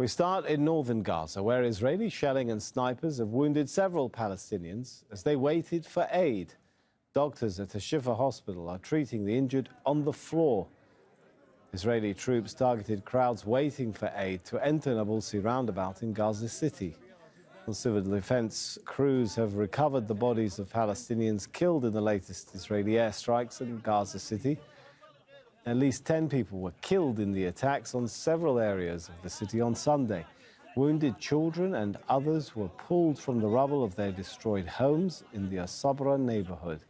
We start in northern Gaza, where Israeli shelling and snipers have wounded several Palestinians as they waited for aid. Doctors at a Shifa hospital are treating the injured on the floor. Israeli troops targeted crowds waiting for aid to enter Nabulsi roundabout in Gaza City. The civil defense crews have recovered the bodies of Palestinians killed in the latest Israeli airstrikes in Gaza City. At least 10 people were killed in the attacks on several areas of the city on Sunday. Wounded children and others were pulled from the rubble of their destroyed homes in the Asabra neighborhood.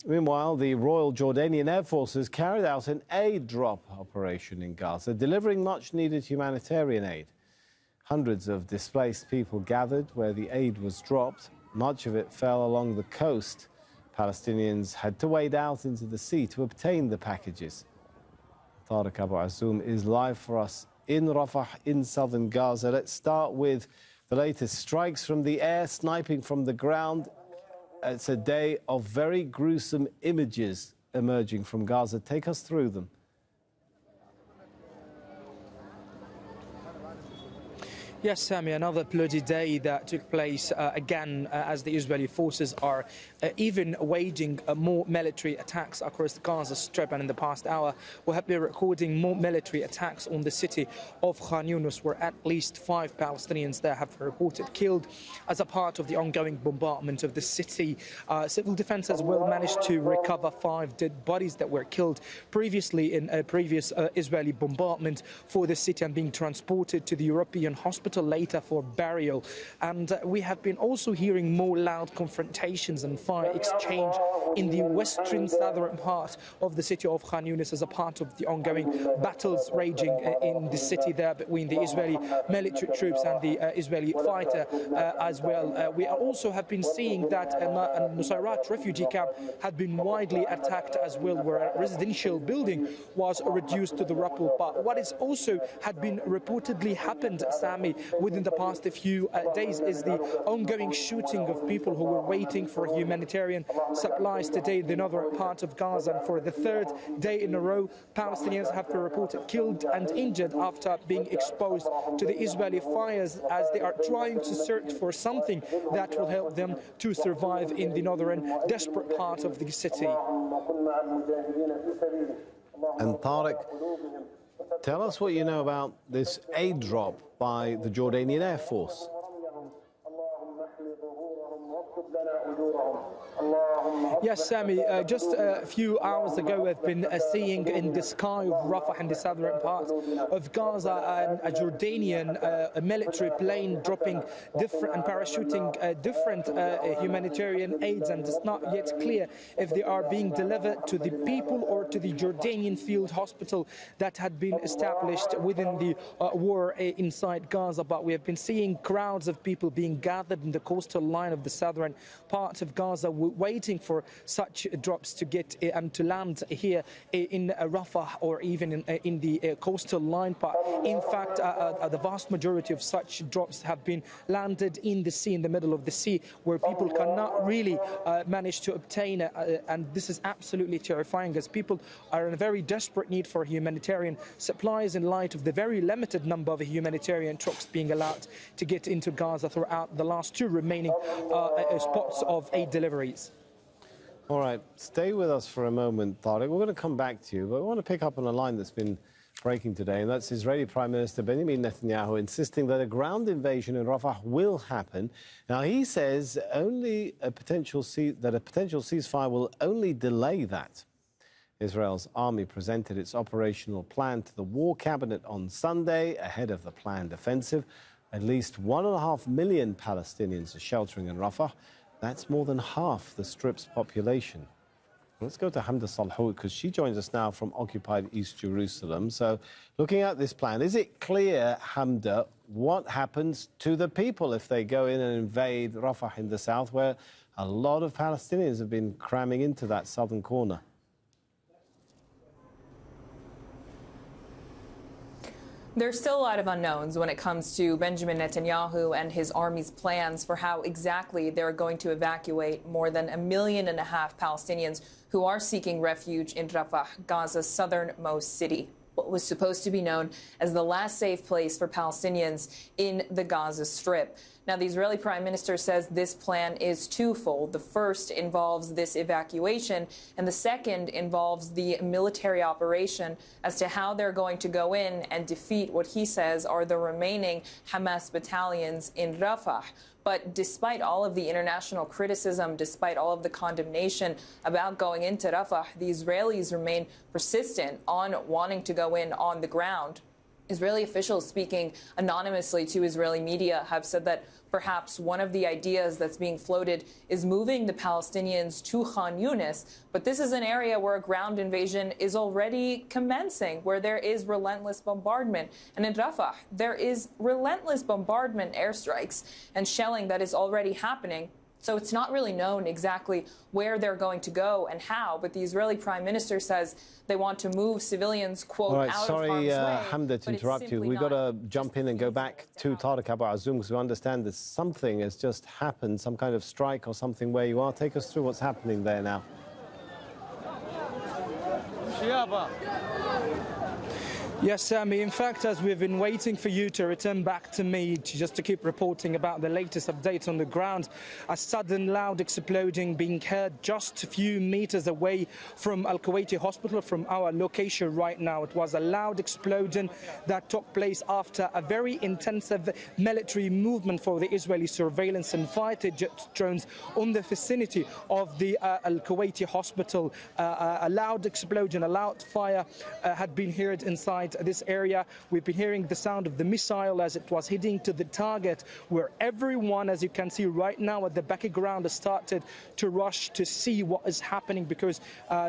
Meanwhile, the Royal Jordanian Air Force has carried out an aid drop operation in Gaza, delivering much-needed humanitarian aid. Hundreds of displaced people gathered where the aid was dropped. Much of it fell along the coast. Palestinians had to wade out into the sea to obtain the packages. Tariq Abu Azoum is live for us in Rafah in southern Gaza. Let's start with the latest strikes from the air, sniping from the ground. It's a day of very gruesome images emerging from Gaza. Take us through them. Yes, Sammy, another bloody day that took place again as the Israeli forces are even waging more military attacks across the Gaza Strip. And in the past hour, we have been recording more military attacks on the city of Khan Yunis, where at least 5 Palestinians there have been reported killed as a part of the ongoing bombardment of the city. Civil defense as well managed to recover 5 dead bodies that were killed previously in a previous Israeli bombardment for the city and being transported to the European hospital later for burial. And we have been also hearing more loud confrontations and fire exchange in the western southern part of the city of Khan Yunis as a part of the ongoing battles raging in the city there between the Israeli military troops and the Israeli fighter as well. We also have been seeing that Nusayrat refugee camp had been widely attacked as well, where a residential building was reduced to the rubble. But what is also had been reportedly happened, Sammy, within the past few days is the ongoing shooting of people who were waiting for humanitarian supplies today in the northern part of Gaza. And for the 3rd day in a row, Palestinians have been reported killed and injured after being exposed to the Israeli fires as they are trying to search for something that will help them to survive in the northern desperate part of the city. And Tariq, tell us what you know about this aid drop by the Jordanian Air Force. Yes, Sammy, just a few hours ago we've been seeing in the sky of Rafah in the southern part of Gaza a Jordanian military plane dropping different and parachuting different humanitarian aids, and it's not yet clear if they are being delivered to the people or to the Jordanian field hospital that had been established within the war inside Gaza. But we have been seeing crowds of people being gathered in the coastal line of the southern part of Gaza, waiting for such drops to get and to land here in Rafah or even in the coastal line. But in fact, the vast majority of such drops have been landed in the sea, in the middle of the sea, where people cannot really manage to obtain and this is absolutely terrifying, as people are in a very desperate need for humanitarian supplies in light of the very limited number of humanitarian trucks being allowed to get into Gaza throughout the last 2 remaining spots of aid deliveries. All right, stay with us for a moment, Tariq. We're going to come back to you, but we want to pick up on a line that's been breaking today, and that's Israeli Prime Minister Benjamin Netanyahu insisting that a ground invasion in Rafah will happen. Now, he says only a potential ceasefire will only delay that. Israel's army presented its operational plan to the War Cabinet on Sunday ahead of the planned offensive. At least 1.5 million Palestinians are sheltering in Rafah. That's more than half the Strip's population. Let's go to Hamda Salhoui, because she joins us now from occupied East Jerusalem. So, looking at this plan, is it clear, Hamda, what happens to the people if they go in and invade Rafah in the south, where a lot of Palestinians have been cramming into that southern corner? There's still a lot of unknowns when it comes to Benjamin Netanyahu and his army's plans for how exactly they're going to evacuate more than 1.5 million Palestinians who are seeking refuge in Rafah, Gaza's southernmost city. what was supposed to be known as the last safe place for Palestinians in the Gaza Strip. Now, the Israeli Prime Minister says this plan is twofold. The first involves this evacuation, and the second involves the military operation as to how they're going to go in and defeat what he says are the remaining Hamas battalions in Rafah. But despite all of the international criticism, despite all of the condemnation about going into Rafah, the Israelis remain persistent on wanting to go in on the ground. Israeli officials speaking anonymously to Israeli media have said that perhaps one of the ideas that's being floated is moving the Palestinians to Khan Yunis, but this is an area where a ground invasion is already commencing, where there is relentless bombardment. And in Rafah, there is relentless bombardment, airstrikes, and shelling that is already happening. So it's not really known exactly where they're going to go and how, but the Israeli Prime Minister says they want to move civilians, quote, out of harm's way. Sorry, Hamda, to interrupt you. We've got to jump in and go back to Tariq Abu Azoum because we understand that something has just happened, some kind of strike or something where you are. Take us through what's happening there now. Yes, Sammy. In fact, as we've been waiting for you to return back to me just to keep reporting about the latest updates on the ground, a sudden loud exploding being heard just a few meters away from Al-Kuwaiti Hospital, from our location right now. It was a loud explosion that took place after a very intensive military movement for the Israeli surveillance and fighter jet drones on the vicinity of the Al-Kuwaiti Hospital. A loud explosion, a loud fire had been heard inside this area. We've been hearing the sound of the missile as it was heading to the target, where everyone, as you can see right now at the background, has started to rush to see what is happening, because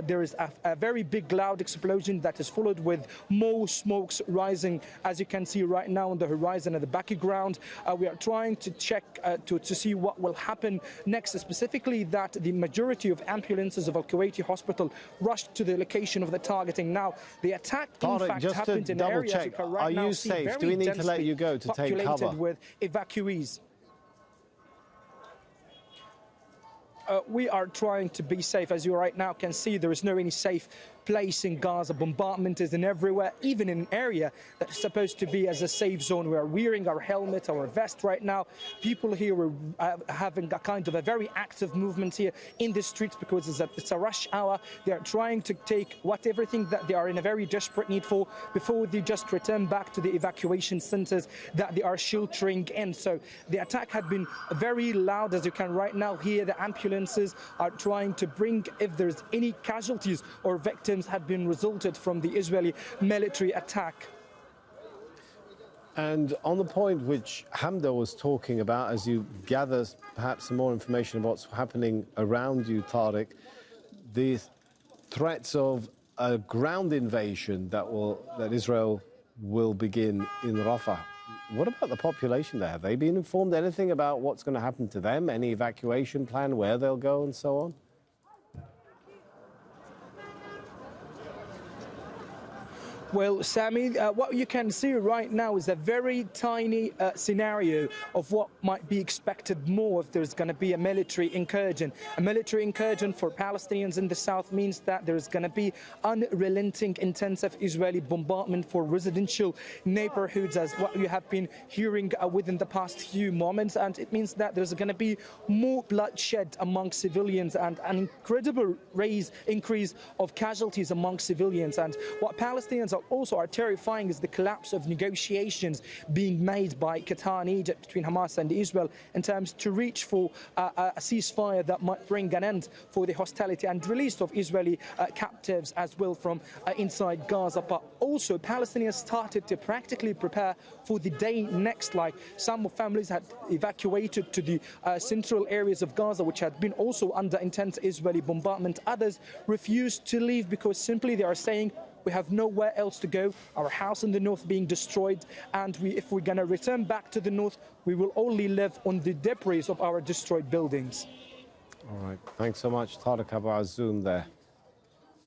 there is a very big loud explosion that is followed with more smokes rising, as you can see right now on the horizon at the background. We are trying to check to see what will happen next, specifically that the majority of ambulances of Al-Kuwaiti Hospital rushed to the location of the targeting. Now, the attack in fact happened in areas you can right now see very safe? Do we need to let you go to take cover? With evacuees. We are trying to be safe. As you right now can see, there is no any safe place in Gaza. Bombardment is in everywhere, even in an area that is supposed to be as a safe zone. We are wearing our helmet, our vest right now. People here are having a kind of a very active movement here in the streets because it's a rush hour. They are trying to take everything that they are in a very desperate need for before they just return back to the evacuation centers that they are sheltering in. So the attack had been very loud, as you can right now hear. The ambulances are trying to bring, if there's any casualties or victims had been resulted from the Israeli military attack. And on the point which Hamda was talking about, as you gather perhaps some more information about what's happening around you, Tariq, the threats of a ground invasion that Israel will begin in Rafah. What about the population there? Have they been informed anything about what's going to happen to them? Any evacuation plan, where they'll go and so on? Well, Sammy, what you can see right now is a very tiny scenario of what might be expected more if there's going to be a military incursion. A military incursion for Palestinians in the south means that there's going to be unrelenting, intensive Israeli bombardment for residential neighborhoods, as what you have been hearing within the past few moments. And it means that there's going to be more bloodshed among civilians and an incredible increase of casualties among civilians. And what Palestinians also are terrifying is the collapse of negotiations being made by Qatar and Egypt between Hamas and Israel in terms to reach for a ceasefire that might bring an end for the hostility and release of Israeli captives as well from inside Gaza. But also Palestinians started to practically prepare for the day next. Like some families had evacuated to the central areas of Gaza, which had been also under intense Israeli bombardment. Others refused to leave because simply they are saying, we have nowhere else to go. Our house in the north being destroyed, and if we're going to return back to the north, we will only live on the debris of our destroyed buildings. All right. Thanks so much, Tariq Abu Azoum there.